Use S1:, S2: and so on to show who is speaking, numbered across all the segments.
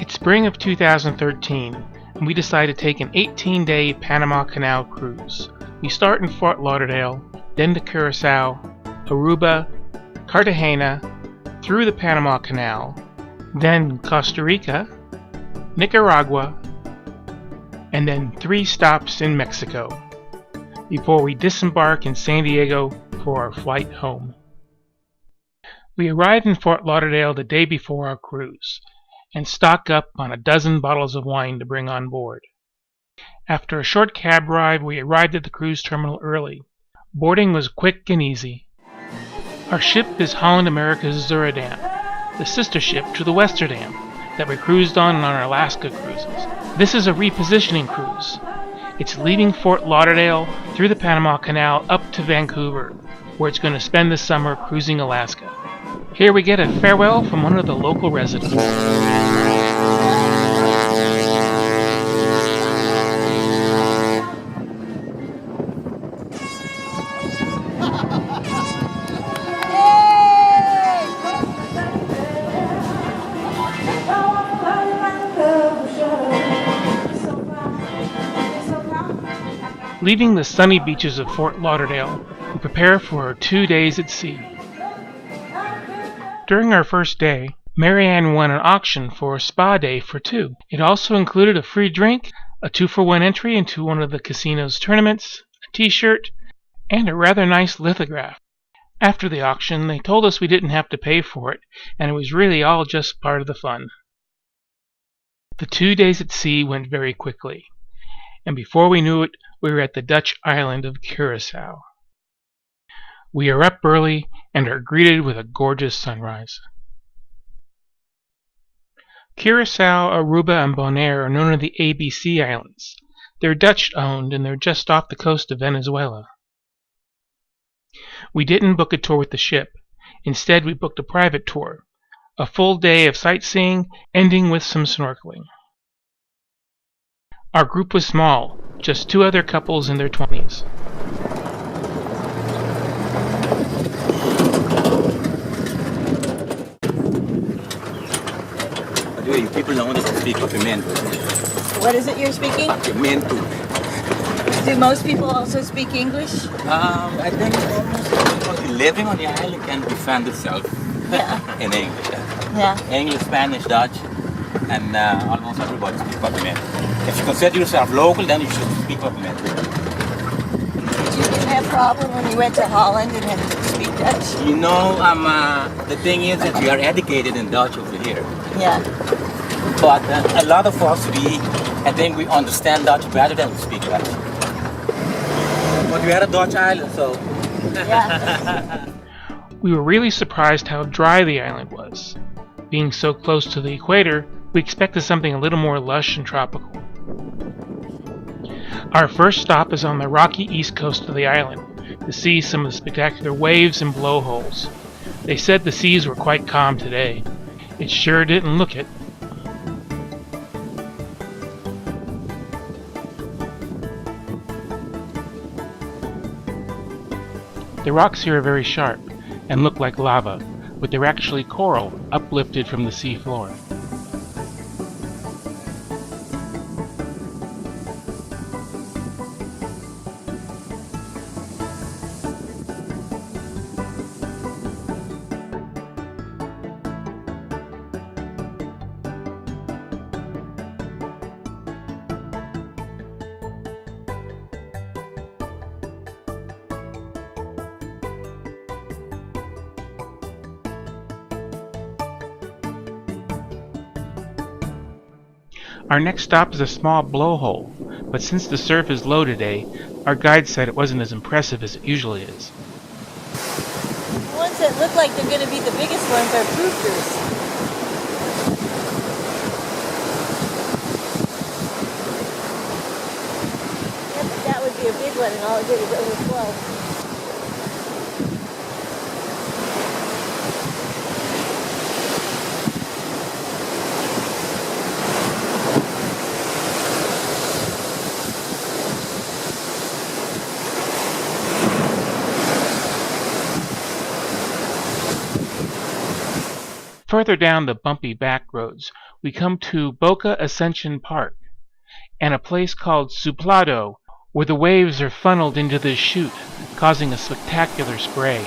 S1: It's spring of 2013, and we decide to take an 18-day Panama Canal cruise. We start in Fort Lauderdale, then to Curacao, Aruba, Cartagena, through the Panama Canal, then Costa Rica, Nicaragua, and then 3 stops in Mexico, before we disembark in San Diego for our flight home. We arrive in Fort Lauderdale the day before our cruise, and stock up on a dozen bottles of wine to bring on board. After a short cab ride, we arrived at the cruise terminal early. Boarding was quick and easy. Our ship is Holland America's Zuradam, the sister ship to the Westerdam that we cruised on our Alaska cruises. This is a repositioning cruise. It's leaving Fort Lauderdale through the Panama Canal up to Vancouver, where it's going to spend the summer cruising Alaska. Here we get a farewell from one of the local residents. Leaving the sunny beaches of Fort Lauderdale, we prepare for our 2 days at sea. During our first day, Marianne won an auction for a spa day for 2. It also included a free drink, a 2-for-1 entry into one of the casino's tournaments, a t-shirt, and a rather nice lithograph. After the auction, they told us we didn't have to pay for it, and it was really all just part of the fun. The 2 days at sea went very quickly, and before we knew it, we were at the Dutch island of Curacao. We are up early and are greeted with a gorgeous sunrise. Curacao, Aruba, and Bonaire are known as the ABC Islands. They're Dutch-owned and they're just off the coast of Venezuela. We didn't book a tour with the ship. Instead, we booked a private tour, a full day of sightseeing, ending with some snorkeling. Our group was small, just 2 other couples in their 20s.
S2: You people know that you speak pimento.
S3: What is it you're speaking?
S2: Pimento.
S3: Do most people also speak English?
S2: I think almost everybody living on the island can defend itself in English.
S3: Yeah.
S2: English, Spanish, Dutch, and almost everybody speaks pimento. If you consider yourself local, then you should speak pimento.
S3: Did you have a problem when you went to Holland and had to speak Dutch?
S2: You know, the thing is that we are educated in Dutch over here.
S3: Yeah.
S2: But a lot of us, I think we understand Dutch better than we speak Dutch. But we are a Dutch island, so...
S3: Yeah.
S1: We were really surprised how dry the island was. Being so close to the equator, we expected something a little more lush and tropical. Our first stop is on the rocky east coast of the island to see some of the spectacular waves and blowholes. They said the seas were quite calm today. It sure didn't look it. The rocks here are very sharp and look like lava, but they're actually coral uplifted from the sea floor. Our next stop is a small blowhole, but since the surf is low today, our guide said it wasn't as impressive as it usually is.
S3: The ones that look like they're going to be the biggest ones are proofers. Yeah, but that would be a big one and all it did is overflow.
S1: Further down the bumpy back roads, we come to Boca Ascension Park and a place called Suplado, where the waves are funneled into this chute, causing a spectacular spray.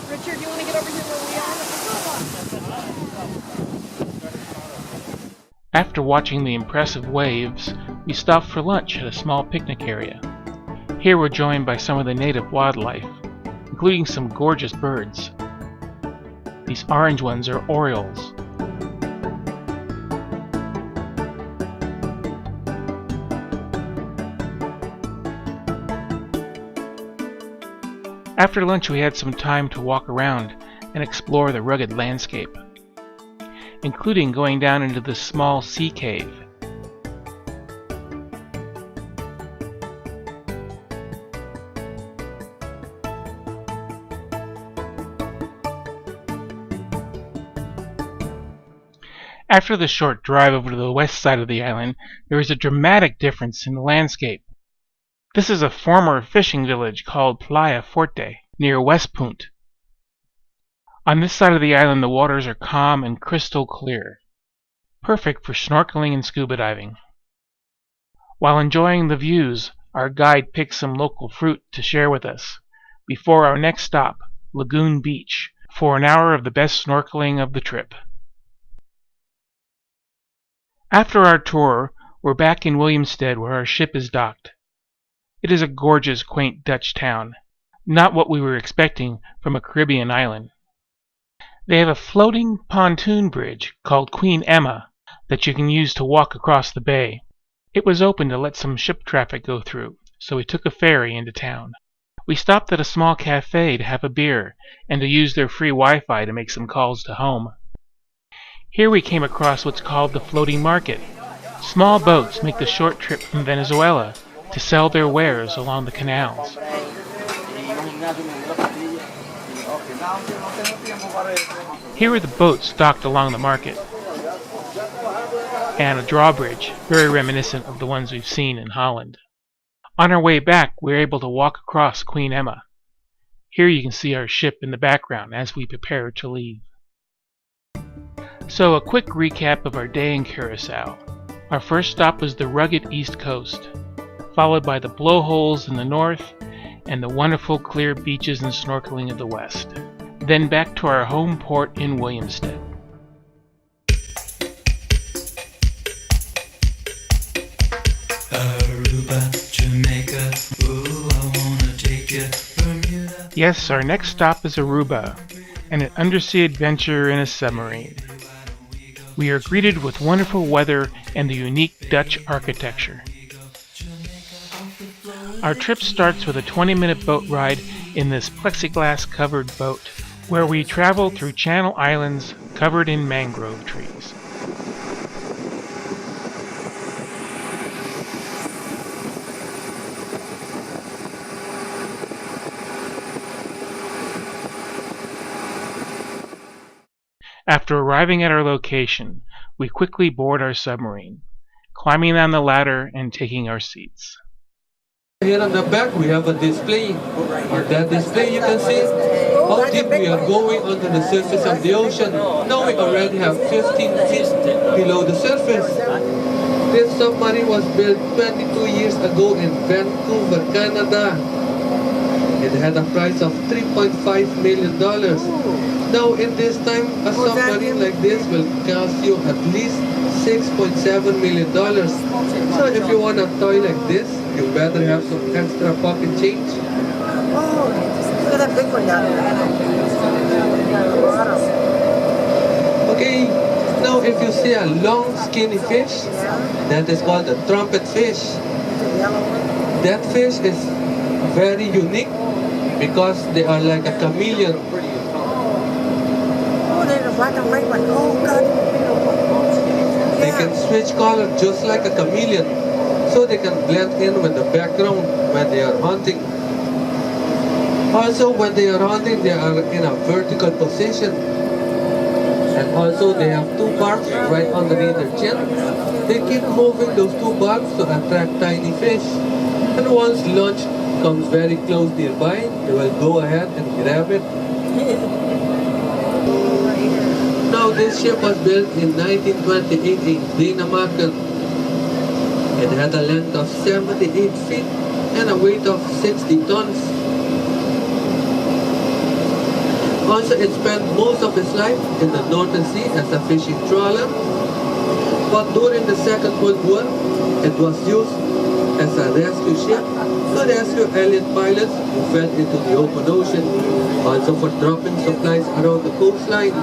S3: Richard, you want to get over here where we are?
S1: After watching the impressive waves, we stopped for lunch at a small picnic area. Here we're joined by some of the native wildlife, including some gorgeous birds. These orange ones are orioles. After lunch we had some time to walk around and explore the rugged landscape, including going down into this small sea cave. After the short drive over to the west side of the island, there is a dramatic difference in the landscape. This is a former fishing village called Playa Forte, near West Punt. On this side of the island the waters are calm and crystal clear, perfect for snorkeling and scuba diving. While enjoying the views, our guide picked some local fruit to share with us, before our next stop, Lagoon Beach, for an hour of the best snorkeling of the trip. After our tour, we're back in Willemstad where our ship is docked. It is a gorgeous, quaint Dutch town, not what we were expecting from a Caribbean island. They have a floating pontoon bridge called Queen Emma that you can use to walk across the bay. It was open to let some ship traffic go through, so we took a ferry into town. We stopped at a small cafe to have a beer and to use their free Wi-Fi to make some calls to home. Here we came across what's called the floating market. Small boats make the short trip from Venezuela to sell their wares along the canals. Here are the boats docked along the market, and a drawbridge, very reminiscent of the ones we've seen in Holland. On our way back, we were able to walk across Queen Emma. Here you can see our ship in the background as we prepare to leave. So a quick recap of our day in Curacao. Our first stop was the rugged east coast, followed by the blowholes in the north and the wonderful clear beaches and snorkeling of the west. Then back to our home port in Willemstad.
S4: Aruba, Jamaica, ooh, I wanna take you, Bermuda.
S1: Yes, our next stop is Aruba, and an undersea adventure in a submarine. We are greeted with wonderful weather and the unique Dutch architecture. Our trip starts with a 20-minute boat ride in this plexiglass-covered boat, where we travel through Channel Islands covered in mangrove trees. After arriving at our location, we quickly board our submarine, climbing down the ladder and taking our seats.
S5: Here on the back we have a display. On that display you can see how deep we are going under the surface of the ocean. Now we already have 15 feet below the surface. This submarine was built 22 years ago in Vancouver, Canada. It had a price of $3.5 million. Now in this time, a submarine like this will cost you at least $6.7 million. So if you want a toy like this, you better have some extra pocket change.
S3: Oh, look at that big one down there.
S5: Okay, now if you see a long skinny fish, that is called a trumpet fish. That fish is very unique because they are like a chameleon.
S3: Oh, there's a black and white one. Oh, God.
S5: They can switch color just like a chameleon. so they can blend in with the background when they are hunting. Also, when they are hunting, they are in a vertical position. And also, they have two barbs right underneath their chin. They keep moving those two barbs to attract tiny fish. And once lunch comes very close nearby, they will go ahead and grab it. Now, this ship was built in 1928 in Denmark. It had a length of 78 feet and a weight of 60 tons. Also, it spent most of its life in the Northern Sea as a fishing trawler, but during the Second World War, it was used as a rescue ship to rescue alien pilots who fell into the open ocean, also for dropping supplies around the coastline.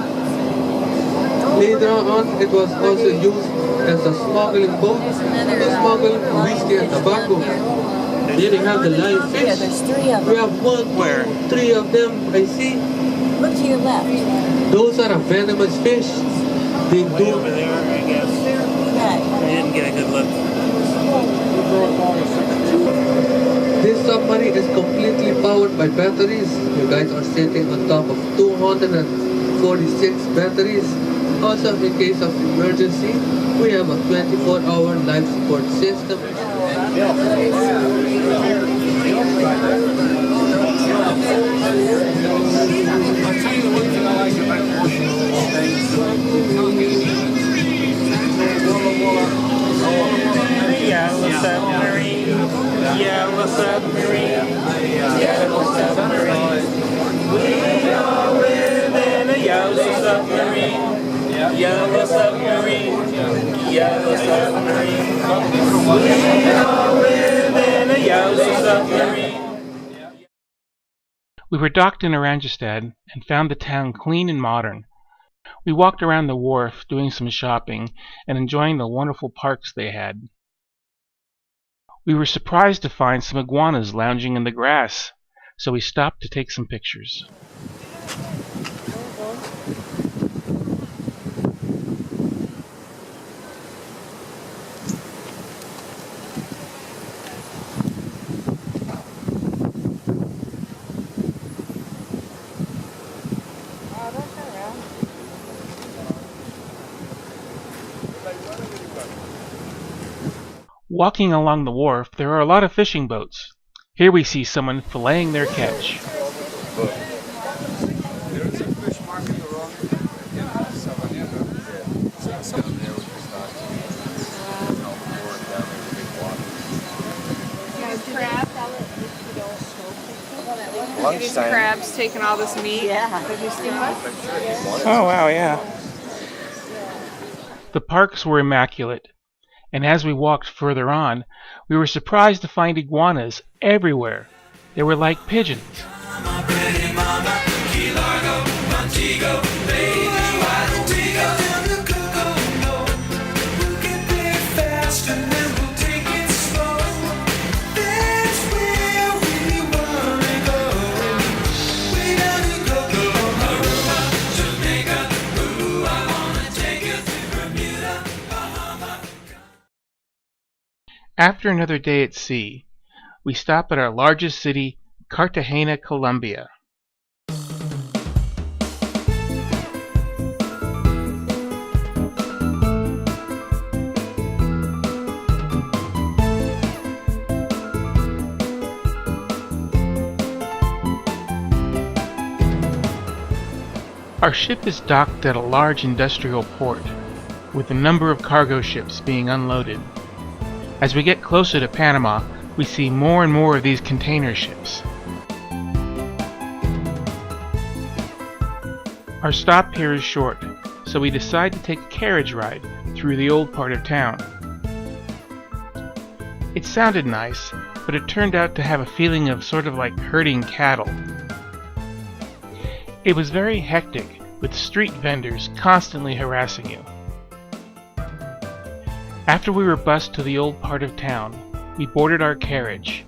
S5: Later on, it was also used as a smuggling boat to smuggle whiskey and tobacco. There you have the live fish.
S3: Yeah, there's three of them.
S5: We have one, two, three of them, I see.
S3: Look to your left.
S5: Those are a venomous fish. They
S6: Way
S5: do.
S6: over there, I guess.
S3: Okay.
S6: I didn't get a good look.
S5: This submarine is completely powered by batteries. You guys are sitting on top of 246 batteries. Also, in case of emergency, we have a 24-hour life support system.
S6: Yellow submarine, yellow submarine, yellow submarine. We all live in a yellow submarine, yellow submarine, yellow submarine. We all live in a yellow submarine.
S1: We were docked in Oranjestad and found the town clean and modern. We walked around the wharf doing some shopping and enjoying the wonderful parks they had. We were surprised to find some iguanas lounging in the grass, so we stopped to take some pictures. Walking along the wharf, there are a lot of fishing boats. Here we see someone filleting their catch.
S7: These crabs taking all this meat.
S3: Yeah.
S7: Did you see that?
S1: Oh wow, yeah. The parks were immaculate, and as we walked further on, we were surprised to find iguanas everywhere. They were like pigeons. After another day at sea, we stop at our largest city, Cartagena, Colombia. Our ship is docked at a large industrial port, with a number of cargo ships being unloaded. As we get closer to Panama, we see more and more of these container ships. Our stop here is short, so we decide to take a carriage ride through the old part of town. It sounded nice, but it turned out to have a feeling of sort of like herding cattle. It was very hectic, with street vendors constantly harassing you. After we were bused to the old part of town, we boarded our carriage.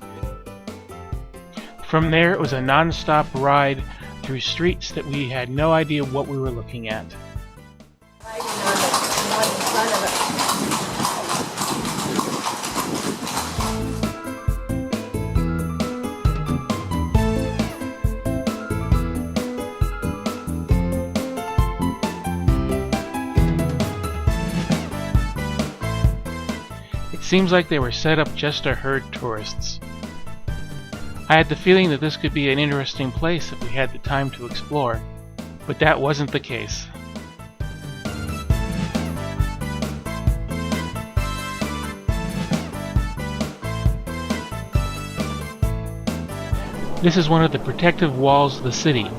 S1: From there, it was a non-stop ride through streets that we had no idea what we were looking at. seems like they were set up just to herd tourists. I had the feeling that this could be an interesting place if we had the time to explore, but that wasn't the case. This is one of the protective walls of the city.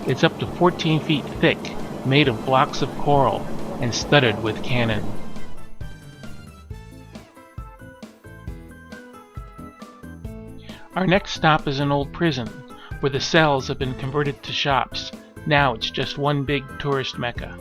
S1: It's up to 14 feet thick, made of blocks of coral, and studded with cannon. Our next stop is an old prison, where the cells have been converted to shops. Now it's just one big tourist mecca.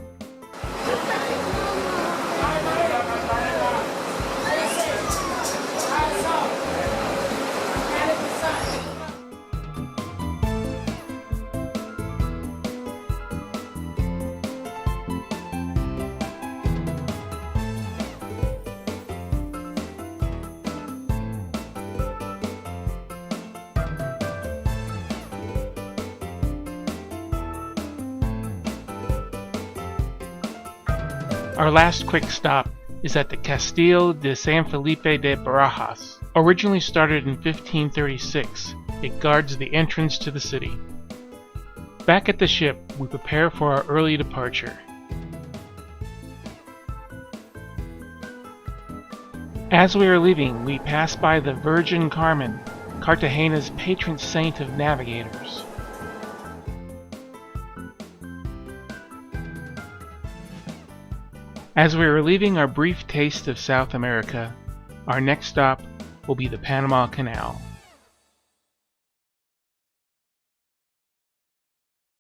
S1: Our last quick stop is at the Castillo de San Felipe de Barajas. Originally started in 1536, it guards the entrance to the city. Back at the ship, we prepare for our early departure. As we are leaving, we pass by the Virgin Carmen, Cartagena's patron saint of navigators. As we are leaving our brief taste of South America, our next stop will be the Panama Canal.